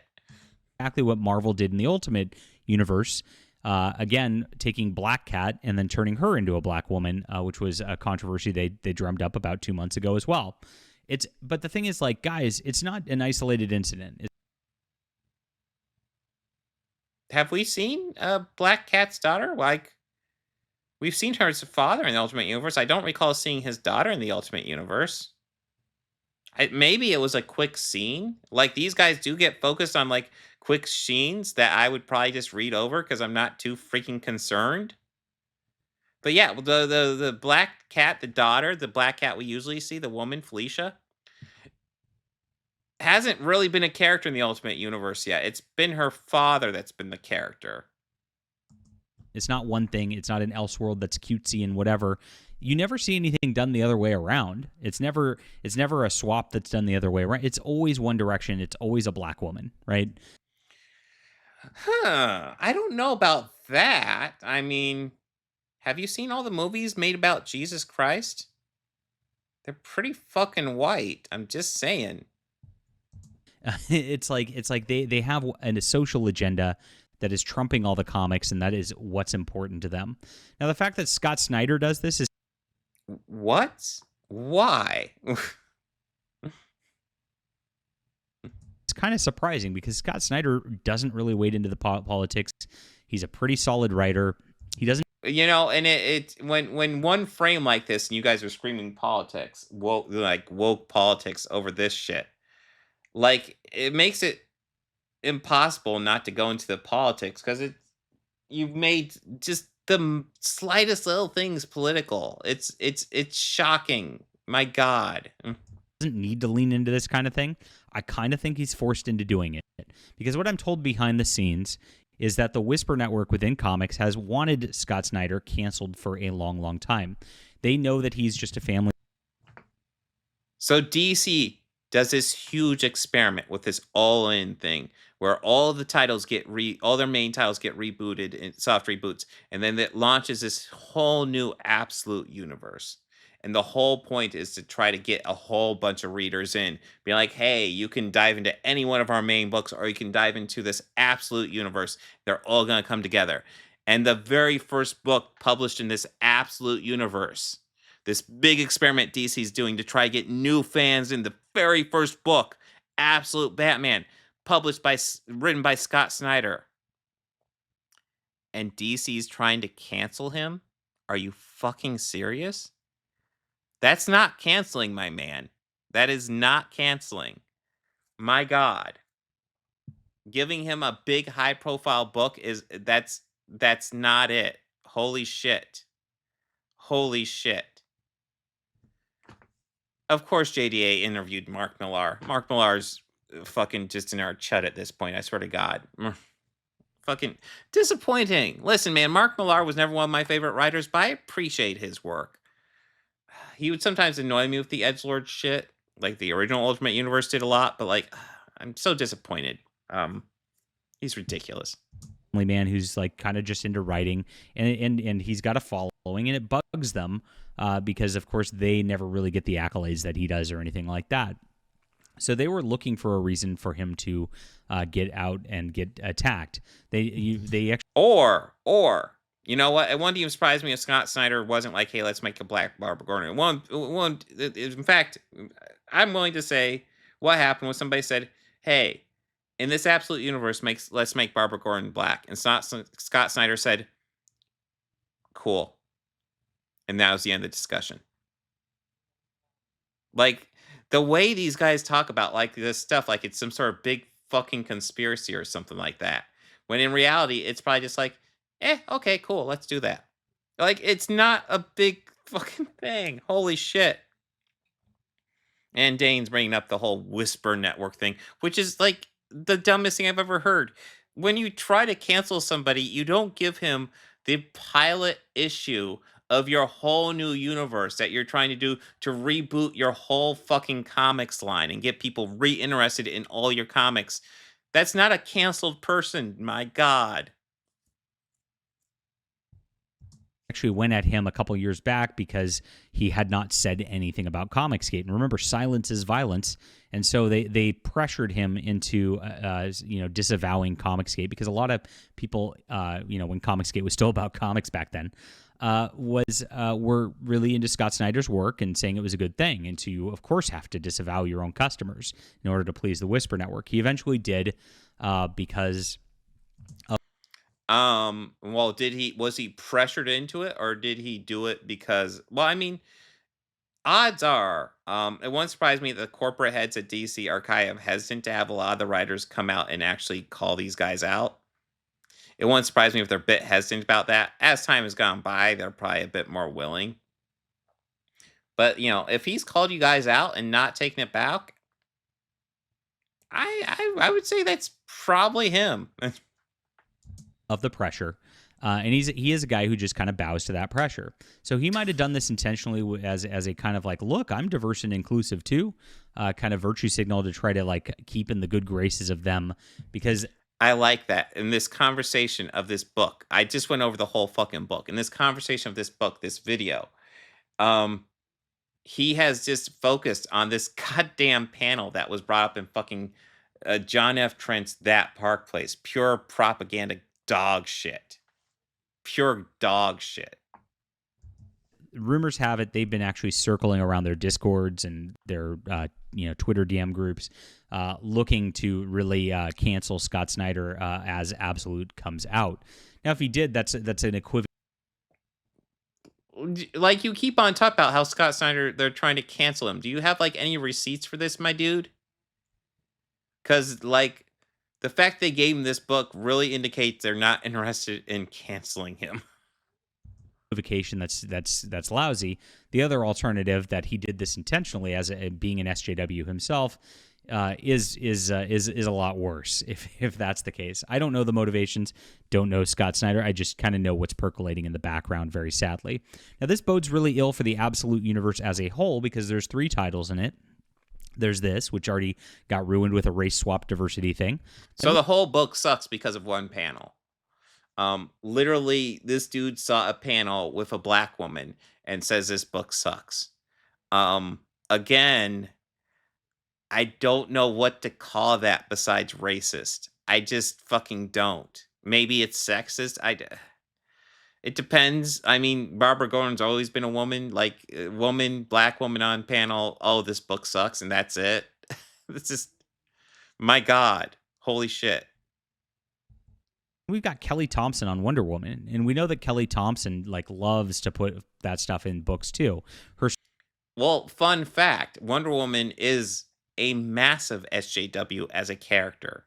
Exactly what Marvel did in the Ultimate Universe. Again, taking Black Cat and then turning her into a black woman, which was a controversy they drummed up about 2 months ago as well. But the thing is, like, guys, it's not an isolated incident. Have we seen Black Cat's daughter? Like, we've seen her as a father in the Ultimate Universe. I don't recall seeing his daughter in the Ultimate Universe. Maybe it was a quick scene. Like, these guys do get focused on, like, quick scenes that I would probably just read over because I'm not too freaking concerned. But yeah, the Black Cat, the daughter, the Black Cat we usually see, the woman, Felicia, hasn't really been a character in the Ultimate Universe yet. It's been her father that's been the character. It's not one thing. It's not an Elseworld that's cutesy and whatever. You never see anything done the other way around. It's never a swap that's done the other way around. It's always one direction. It's always a black woman, right? I don't know about that, I mean, have you seen all the movies made about Jesus Christ? They're pretty fucking white. I'm just saying. It's like they have a social agenda that is trumping all the comics, and that is what's important to them. Now, the fact that Scott Snyder does this is What? Why? it's kind of surprising because Scott Snyder doesn't really wade into the politics. He's a pretty solid writer. He doesn't. You know, and it when one frame like this, and you guys are screaming politics, woke politics over this shit, like it makes it impossible not to go into the politics because you've made just the slightest little things political. It's shocking. My God. Doesn't need to lean into this kind of thing. I kind of think he's forced into doing it because what I'm told behind the scenes is that the Whisper Network within comics has wanted Scott Snyder canceled for a long, long time. They know that he's just a family. So DC does this huge experiment with this all-in thing where all the titles get all their main titles get rebooted in soft reboots, and then it launches this whole new absolute universe. And the whole point is to try to get a whole bunch of readers in. Be like, hey, you can dive into any one of our main books, or you can dive into this absolute universe. They're all going to come together. And the very first book published in this absolute universe, this big experiment DC's doing to try to get new fans in the very first book, Absolute Batman, written by Scott Snyder. And DC's trying to cancel him? Are you fucking serious? That's not canceling, my man. That is not canceling. My God. Giving him a big high profile book that's not it. Holy shit. Holy shit. Of course JDA interviewed Mark Millar. Mark Millar's fucking just in our Chud at this point, I swear to God. Fucking disappointing. Listen, man, Mark Millar was never one of my favorite writers, but I appreciate his work. He would sometimes annoy me with the edgelord shit, like the original Ultimate Universe did a lot, but like I'm so disappointed. He's ridiculous. Man who's like kind of just into writing, and he's got a following, and it bugs them because of course they never really get the accolades that he does or anything like that. So they were looking for a reason for him to get out and get attacked. They actually you know what? It wouldn't even surprise me if Scott Snyder wasn't like, hey, let's make a black Barbara Gordon. In fact, I'm willing to say what happened was somebody said, hey, in this absolute universe, let's make Barbara Gordon black. And Scott Snyder said, cool. And that was the end of the discussion. Like, the way these guys talk about like this stuff, like it's some sort of big fucking conspiracy or something like that. When in reality, it's probably just like, okay, cool, let's do that. Like, it's not a big fucking thing. Holy shit. And Dane's bringing up the whole Whisper Network thing, which is like the dumbest thing I've ever heard. When you try to cancel somebody, you don't give him the pilot issue of your whole new universe that you're trying to do to reboot your whole fucking comics line and get people re-interested in all your comics. That's not a canceled person, my God. Actually went at him a couple years back because he had not said anything about Comicsgate. And remember, silence is violence. And so they pressured him into disavowing Comicsgate, because a lot of people, when Comicsgate was still about comics back then, were really into Scott Snyder's work and saying it was a good thing. And so you, of course, have to disavow your own customers in order to please the Whisper Network. He eventually did because... Well, was he pressured into it, or did he do it because, well, I mean, odds are, it won't surprise me that the corporate heads at DC are kind of hesitant to have a lot of the writers come out and actually call these guys out. It won't surprise me if they're a bit hesitant about that. As time has gone by, they're probably a bit more willing. But, if he's called you guys out and not taking it back, I would say that's probably him. Of the pressure, and he is a guy who just kind of bows to that pressure. So he might have done this intentionally as a kind of like, look, I'm diverse and inclusive too, kind of virtue signal to try to like keep in the good graces of them, because I like that. In this conversation of this book, I just went over the whole fucking book. In this conversation of this book, this video, um, he has just focused on this goddamn panel that was brought up in fucking John F. Trent's That Park Place. Pure propaganda dog shit. Pure dog shit. Rumors have it they've been actually circling around their Discords and their Twitter DM groups, looking to really cancel Scott Snyder as Absolute comes out. Now, if he did, that's an equivalent. Like, you keep on talking about how Scott Snyder, they're trying to cancel him. Do you have like any receipts for this, my dude? Because like the fact they gave him this book really indicates they're not interested in canceling him. That's lousy. The other alternative that he did this intentionally as being an SJW himself is a lot worse if that's the case. I don't know the motivations, don't know Scott Snyder. I just kind of know what's percolating in the background, very sadly. Now, this bodes really ill for the Absolute universe as a whole because there's 3 titles in it. There's this, which already got ruined with a race swap diversity thing. So the whole book sucks because of one panel. Literally, this dude saw a panel with a black woman and says this book sucks. Again, I don't know what to call that besides racist. I just fucking don't. Maybe it's sexist. It depends. I mean, Barbara Gordon's always been a woman, like black woman on panel. Oh, this book sucks, and that's it. It's just, my God, holy shit. We've got Kelly Thompson on Wonder Woman, and we know that Kelly Thompson loves to put that stuff in books too. Well, fun fact, Wonder Woman is a massive SJW as a character.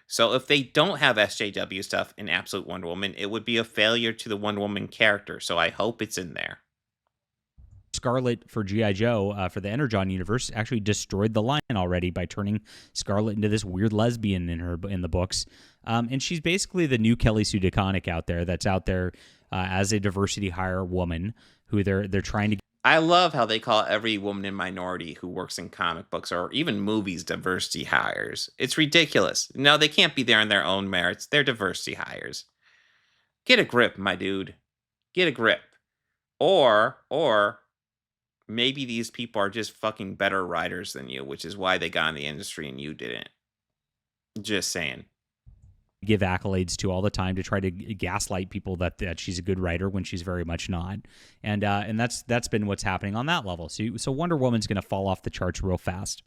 So if they don't have SJW stuff in Absolute Wonder Woman, it would be a failure to the Wonder Woman character. So I hope it's in there. Scarlet for G.I. Joe for the Energon universe actually destroyed the line already by turning Scarlet into this weird lesbian in the books. And she's basically the new Kelly Sue DeConnick out there that's out there as a diversity hire woman who they're trying to. I love how they call every woman in minority who works in comic books or even movies diversity hires. It's ridiculous. No, they can't be there on their own merits. They're diversity hires. Get a grip, my dude. Get a grip. Or maybe these people are just fucking better writers than you, which is why they got in the industry and you didn't. Just saying. Give accolades to all the time to try to gaslight people that she's a good writer when she's very much not, and that's been what's happening on that level. So Wonder Woman's going to fall off the charts real fast.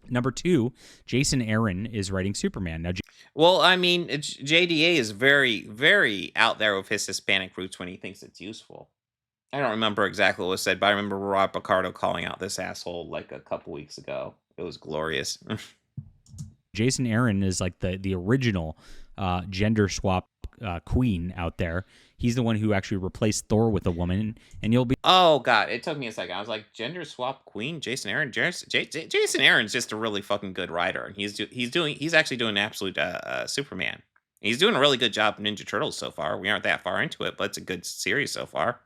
Number 2, Jason Aaron is writing Superman now. Well, I mean, JDA is very, very out there with his Hispanic roots when he thinks it's useful. I don't remember exactly what was said, but I remember Rob Picardo calling out this asshole like a couple weeks ago. It was glorious. Jason Aaron is like the original gender swap queen out there. He's the one who actually replaced Thor with a woman, and you'll be. Oh God, it took me a second. I was like, gender swap queen, Jason Aaron. Jason Aaron's just a really fucking good writer, and he's actually doing absolute Superman. He's doing a really good job in Ninja Turtles so far. We aren't that far into it, but it's a good series so far.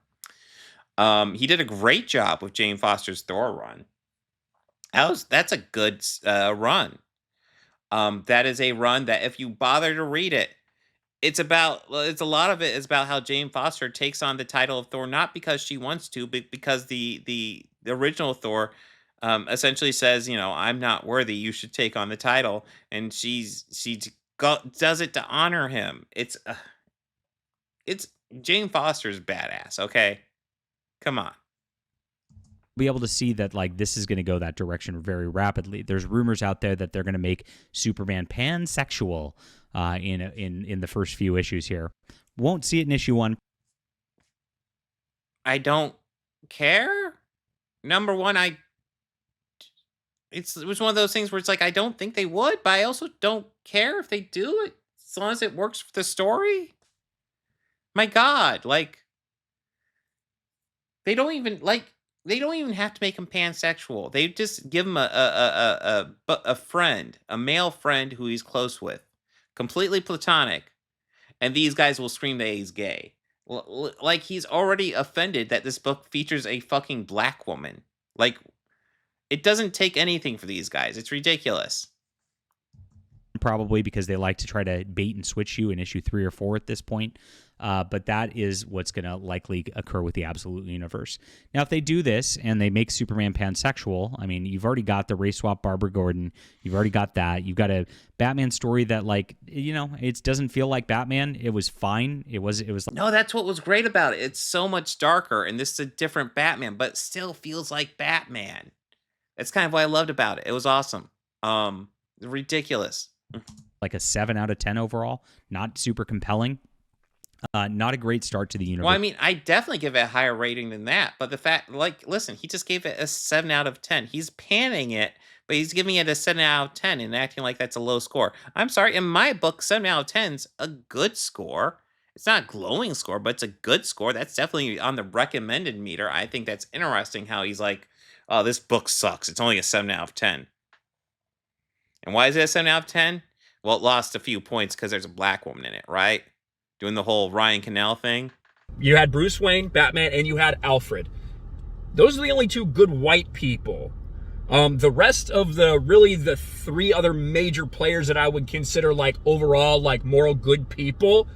He did a great job with Jane Foster's Thor run. That's a good run. That is a run that if you bother to read it, it's a lot of it is about how Jane Foster takes on the title of Thor, not because she wants to, but because the original Thor essentially says, I'm not worthy, you should take on the title. And she does it to honor him. It's Jane Foster's badass. Okay. Come on. Be able to see that this is going to go that direction very rapidly. There's rumors out there that they're going to make Superman pansexual in the first few issues here. Won't see it in issue 1. I don't care. Number one, it was one of those things where it's like I don't think they would, but I also don't care if they do it as long as it works for the story. My God, they don't even have to make him pansexual. They just give him a friend, a male friend who he's close with, completely platonic, and these guys will scream that he's gay. Like he's already offended that this book features a fucking black woman. It doesn't take anything for these guys. It's ridiculous. probably, because they like to try to bait and switch you in issue 3 or 4 at this point. But that is what's going to likely occur with the Absolute Universe. Now, if they do this and they make Superman pansexual, I mean, you've already got the race swap Barbara Gordon. You've already got that. You've got a Batman story that, like, you know, it doesn't feel like Batman. It was fine. It was like, no, that's what was great about it. It's so much darker, and this is a different Batman, but it still feels like Batman. That's kind of what I loved about it. It was awesome. Ridiculous. Like a 7 out of 10 overall. Not super compelling. Not a great start to the universe. Well, I mean, I definitely give it a higher rating than that. But the fact, like, listen, he just gave it a 7 out of 10. He's panning it, but he's giving it a 7 out of 10 and acting like that's a low score. I'm sorry. In my book, 7 out of 10's a good score. It's not a glowing score, but it's a good score. That's definitely on the recommended meter. I think that's interesting how he's like, oh, this book sucks. It's only a 7 out of 10. And why is it a 7 out of 10? Well, it lost a few points because there's a black woman in it, right? Doing the whole Ryan Cannell thing. You had Bruce Wayne, Batman, and you had Alfred. Those are the only 2 good white people. The rest of the 3 other major players that I would consider like overall like moral good people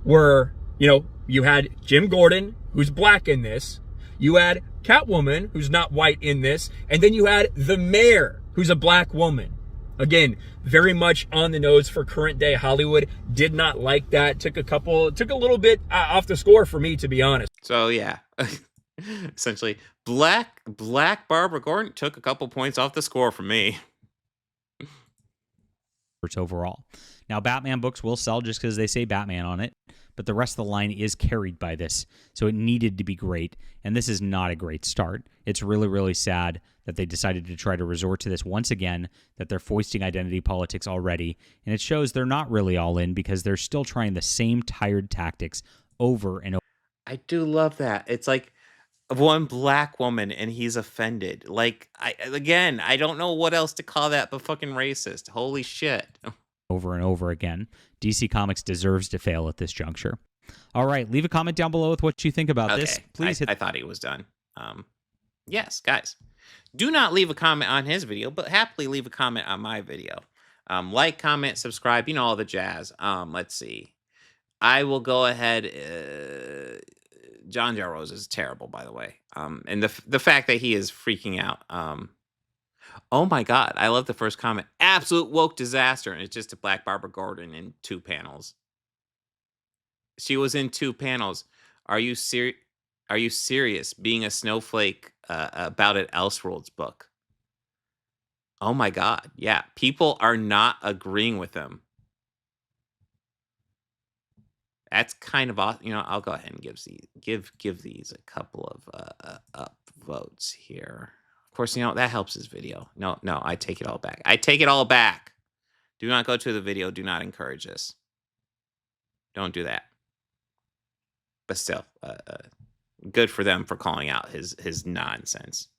were, you know, you had Jim Gordon, who's black in this. You had Catwoman, who's not white in this. And then you had the mayor, who's a black woman. Again, very much on the nose for current day Hollywood. Did not like that. Took a little bit off the score for me, to be honest. So yeah, essentially, black Barbara Gordon took a couple points off the score for me. Overall. Now, Batman books will sell just because they say Batman on it, but the rest of the line is carried by this, so it needed to be great, and this is not a great start. It's really, really sad that they decided to try to resort to this once again, that they're foisting identity politics already, and it shows they're not really all in because they're still trying the same tired tactics over and over. I do love that. It's like one black woman and he's offended. Like, I don't know what else to call that but fucking racist. Holy shit. Over and over again. DC Comics deserves to fail at this juncture. All right, leave a comment down below with what you think about this. Please I thought he was done. Yes, guys. Do not leave a comment on his video, but happily leave a comment on my video. Like, comment, subscribe, you know, all the jazz. Let's see. I will go ahead. Jon Del Arroz is terrible, by the way. And the fact that he is freaking out. Oh my God, I love the first comment. Absolute woke disaster. And it's just a black Barbara Gordon in 2 panels. She was in 2 panels. Are you serious? Being a snowflake about an Elseworlds book. Oh my God. Yeah, people are not agreeing with him. That's kind of awesome. You know, I'll go ahead and give these a couple of up votes here. Of course, you know, that helps his video. No, I take it all back. I take it all back. Do not go to the video. Do not encourage this. Don't do that. But still, good for them for calling out his nonsense.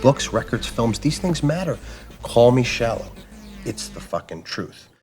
Books, records, films, these things matter. Call me shallow. It's the fucking truth.